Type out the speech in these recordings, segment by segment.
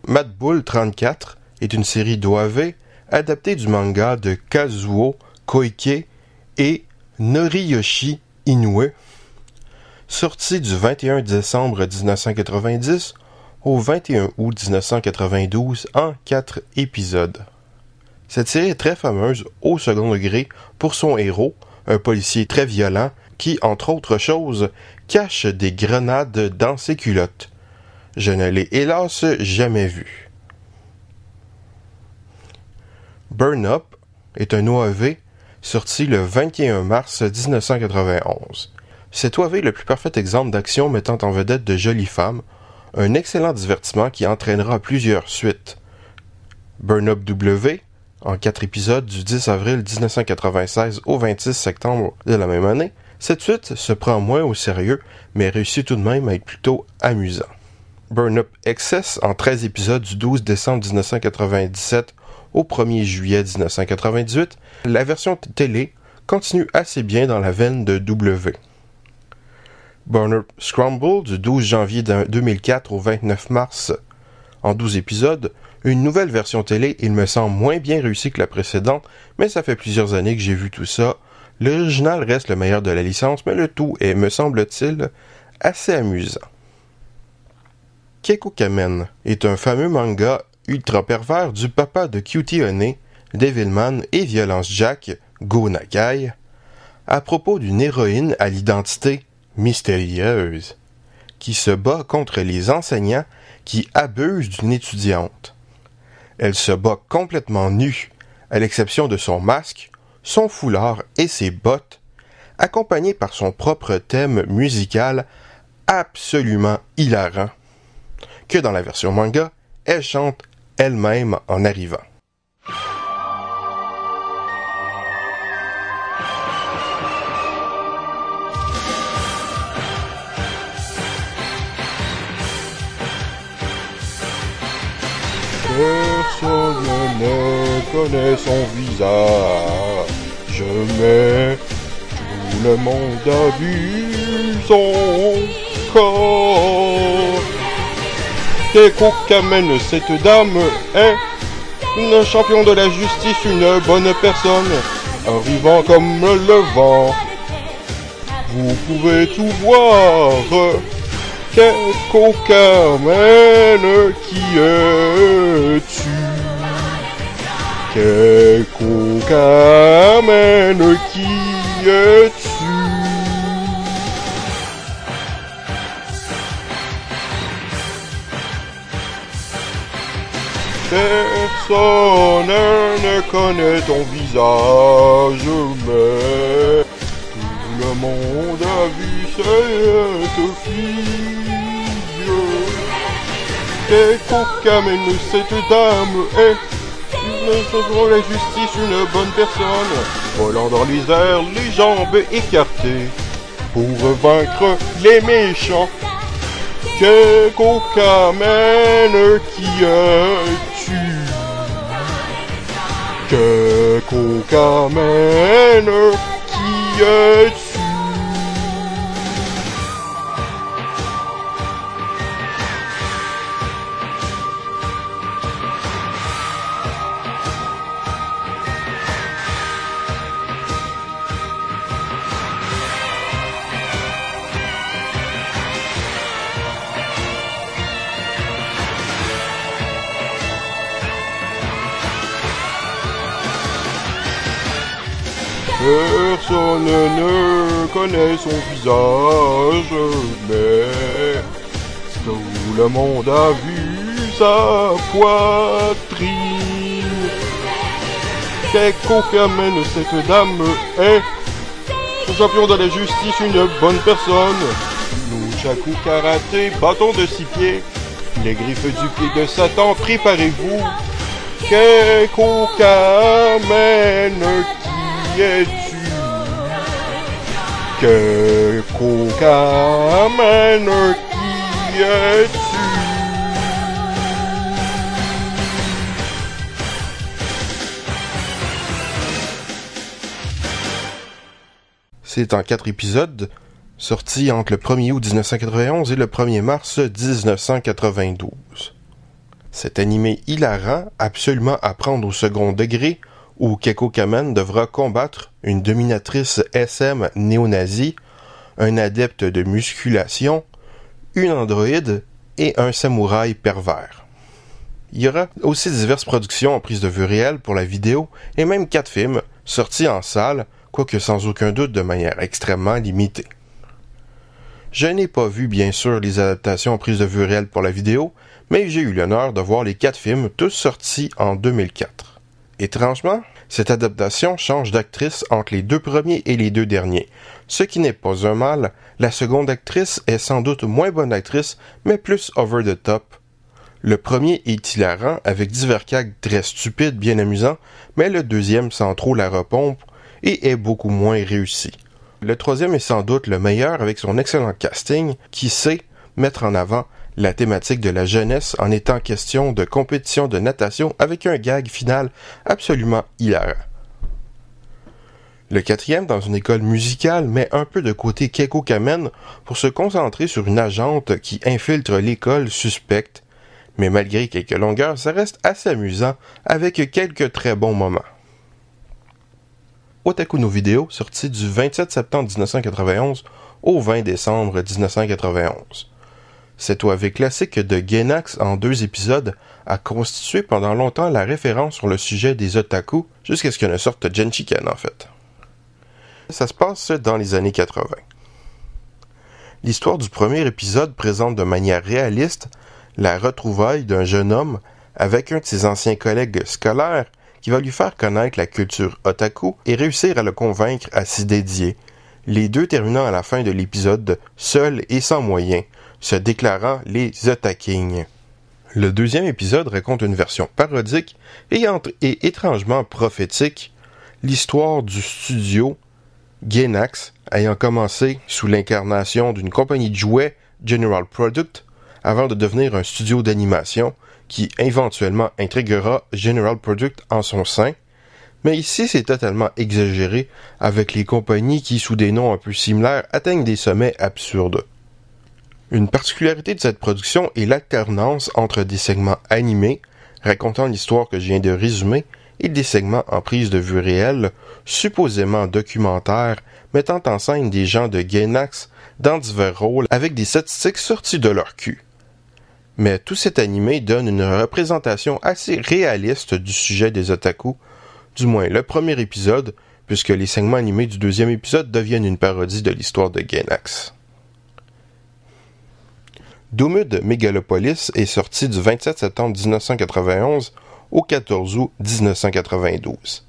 Mad Bull 34 est une série d'OAV adaptée du manga de Kazuo Koike et Noriyoshi Inoue, sortie du 21 décembre 1990 au 21 août 1992 en 4 épisodes. Cette série est très fameuse au second degré pour son héros, un policier très violent qui, entre autres choses, cache des grenades dans ses culottes. Je ne l'ai hélas jamais vu. Burn Up est un OAV sorti le 21 mars 1991. Cet OAV est le plus parfait exemple d'action mettant en vedette de jolies femmes, un excellent divertissement qui entraînera plusieurs suites. Burn Up W, en 4 épisodes du 10 avril 1996 au 26 septembre de la même année, cette suite se prend moins au sérieux, mais réussit tout de même à être plutôt amusant. Burn Up XS, en 13 épisodes du 12 décembre 1997 au 1er juillet 1998, la version télé continue assez bien dans la veine de W. Burn Up Scramble, du 12 janvier 2004 au 29 mars, en 12 épisodes, une nouvelle version télé, il me semble moins bien réussie que la précédente, mais ça fait plusieurs années que j'ai vu tout ça. L'original reste le meilleur de la licence, mais le tout est, me semble-t-il, assez amusant. Keiko Kamen est un fameux manga ultra pervers du papa de Cutie Honey, Devilman et Violence Jack, Go Nagai, à propos d'une héroïne à l'identité mystérieuse qui se bat contre les enseignants qui abusent d'une étudiante. Elle se bat complètement nue, à l'exception de son masque, son foulard et ses bottes, accompagnée par son propre thème musical absolument hilarant, que dans la version manga, elle chante elle-même en arrivant. Personne ne connaît son visage, mais tout le monde a vu son corps. Keiko Kamen, cette dame est une championne de la justice, une bonne personne, arrivant comme le vent. Vous pouvez tout voir. Keiko Kamen, qui es-tu? Keiko Kamen, qui es-tu? Personne ne connaît ton visage, mais tout le monde a vu cette fille. Keiko Kamen, cette dame est une championne de la justice, une bonne personne, volant dans les airs, les jambes écartées, pour vaincre les méchants. Keiko Kamen, qui es-tu? Keiko Kamen, qui es-tu? Personne ne connaît son visage, mais tout le monde a vu sa poitrine. Keiko Kamen, cette dame est un champion de la justice, une bonne personne. Nunchaku karaté, bâton de 6 pieds, les griffes du pied de Satan, préparez-vous. Keiko Kamen, qui es-tu? Keiko Kamen, qui es-tu? C'est en 4 épisodes, sortis entre le 1er août 1991 et le 1er mars 1992. Cet animé hilarant, absolument à prendre au second degré, où Keiko Kamen devra combattre une dominatrice SM néo-nazie, un adepte de musculation, une androïde et un samouraï pervers. Il y aura aussi diverses productions en prise de vue réelle pour la vidéo et même 4 films sortis en salle, quoique sans aucun doute de manière extrêmement limitée. Je n'ai pas vu bien sûr les adaptations en prise de vue réelle pour la vidéo, mais j'ai eu l'honneur de voir les 4 films tous sortis en 2004. Étrangement, cette adaptation change d'actrice entre les 2 premiers et les 2 derniers. Ce qui n'est pas un mal, la seconde actrice est sans doute moins bonne actrice, mais plus over the top. Le premier est hilarant, avec divers gags très stupides, bien amusants, mais le deuxième sans trop la repompe et est beaucoup moins réussi. Le troisième est sans doute le meilleur avec son excellent casting qui sait mettre en avant la thématique de la jeunesse en étant question de compétition de natation avec un gag final absolument hilarant. Le quatrième, dans une école musicale, met un peu de côté Keiko Kamen pour se concentrer sur une agente qui infiltre l'école suspecte, mais malgré quelques longueurs, ça reste assez amusant avec quelques très bons moments. Otaku no Video, sorti du 27 septembre 1991 au 20 décembre 1991. Cette OAV classique de Gainax en 2 épisodes a constitué pendant longtemps la référence sur le sujet des otaku, jusqu'à ce que ne sorte Genshiken en fait. Ça se passe dans les années 80. L'histoire du premier épisode présente de manière réaliste la retrouvaille d'un jeune homme avec un de ses anciens collègues scolaires qui va lui faire connaître la culture otaku et réussir à le convaincre à s'y dédier, les deux terminant à la fin de l'épisode seuls et sans moyens, se déclarant les Otakings. Le deuxième épisode raconte une version parodique et étrangement prophétique, l'histoire du studio Gainax ayant commencé sous l'incarnation d'une compagnie de jouets General Product avant de devenir un studio d'animation qui éventuellement intégrera General Product en son sein, mais ici c'est totalement exagéré avec les compagnies qui, sous des noms un peu similaires, atteignent des sommets absurdes. Une particularité de cette production est l'alternance entre des segments animés, racontant l'histoire que je viens de résumer, et des segments en prise de vue réelle, supposément documentaires, mettant en scène des gens de Gainax dans divers rôles avec des statistiques sorties de leur cul. Mais tout cet animé donne une représentation assez réaliste du sujet des otaku, du moins le premier épisode, puisque les segments animés du deuxième épisode deviennent une parodie de l'histoire de Gainax. Doomed Megalopolis est sorti du 27 septembre 1991 au 14 août 1992.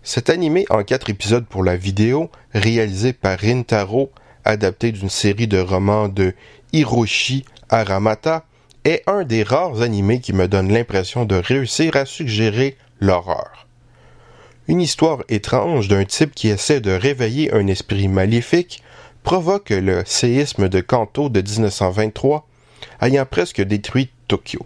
Cet animé en 4 épisodes pour la vidéo, réalisé par Rintaro, adapté d'une série de romans de Hiroshi Aramata, est un des rares animés qui me donne l'impression de réussir à suggérer l'horreur. Une histoire étrange d'un type qui essaie de réveiller un esprit maléfique provoque le séisme de Kanto de 1923, ayant presque détruit Tokyo.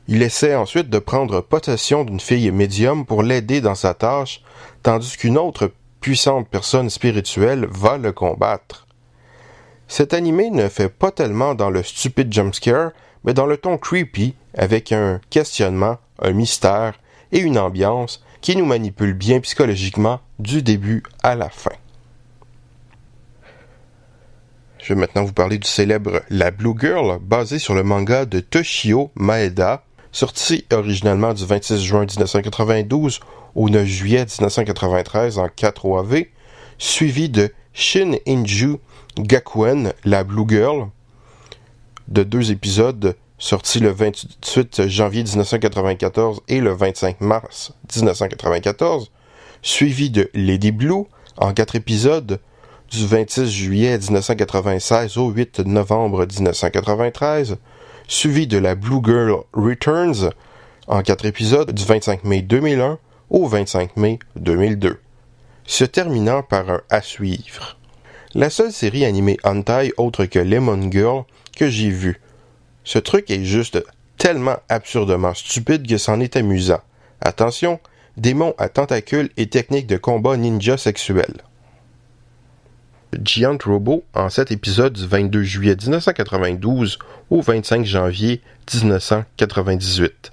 Il essaie ensuite de prendre possession d'une fille médium pour l'aider dans sa tâche, tandis qu'une autre puissante personne spirituelle va le combattre. Cet animé ne fait pas tellement dans le stupide jumpscare, mais dans le ton creepy, avec un questionnement, un mystère et une ambiance qui nous manipule bien psychologiquement du début à la fin. Je vais maintenant vous parler du célèbre La Blue Girl, basé sur le manga de Toshio Maeda, sorti originalement du 26 juin 1992 au 9 juillet 1993 en 4 OAV, suivi de Shin-Inju Gakuen, La Blue Girl, de 2 épisodes sortis le 28 janvier 1994 et le 25 mars 1994, suivi de Lady Blue, en 4 épisodes, du 26 juillet 1996 au 8 novembre 1993, suivi de La Blue Girl Returns, en 4 épisodes, du 25 mai 2001 au 25 mai 2002, se terminant par un à suivre. La seule série animée hentai autre que Lemon Girl que j'ai vue. Ce truc est juste tellement absurdement stupide que c'en est amusant. Attention, démons à tentacules et techniques de combat ninja sexuels. Giant Robot en 7 épisodes du 22 juillet 1992 au 25 janvier 1998,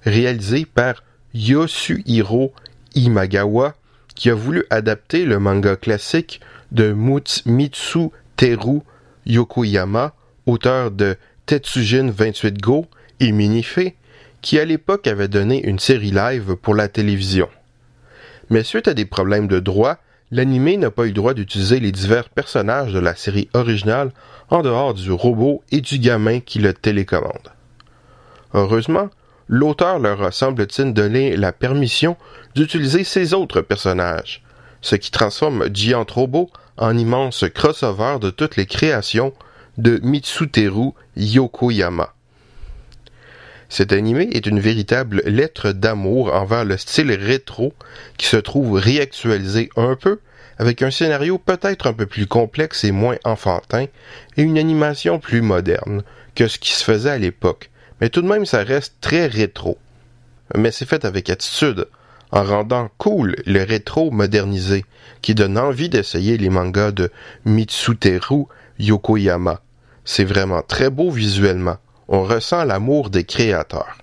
réalisé par Yosuhiro Imagawa, qui a voulu adapter le manga classique de Mitsuteru Yokoyama, auteur de Tetsujin 28 Go et Minifee, qui à l'époque avait donné une série live pour la télévision. Mais suite à des problèmes de droit, l'anime n'a pas eu le droit d'utiliser les divers personnages de la série originale en dehors du robot et du gamin qui le télécommande. Heureusement, l'auteur leur a semble-t-il donné la permission d'utiliser ses autres personnages, ce qui transforme Giant Robot en immense crossover de toutes les créations de Mitsuteru Yokoyama. Cet animé est une véritable lettre d'amour envers le style rétro qui se trouve réactualisé un peu, avec un scénario peut-être un peu plus complexe et moins enfantin, et une animation plus moderne que ce qui se faisait à l'époque, mais tout de même ça reste très rétro. Mais c'est fait avec attitude, en rendant cool le rétro modernisé, qui donne envie d'essayer les mangas de Mitsuteru Yokoyama. C'est vraiment très beau visuellement. On ressent l'amour des créateurs.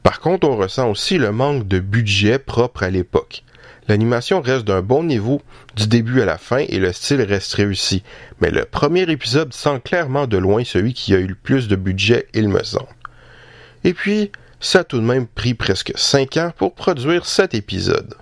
Par contre, on ressent aussi le manque de budget propre à l'époque. L'animation reste d'un bon niveau du début à la fin et le style reste réussi, mais le premier épisode sent clairement de loin celui qui a eu le plus de budget, il me semble. Et puis, ça a tout de même pris presque 5 ans pour produire 7 épisodes.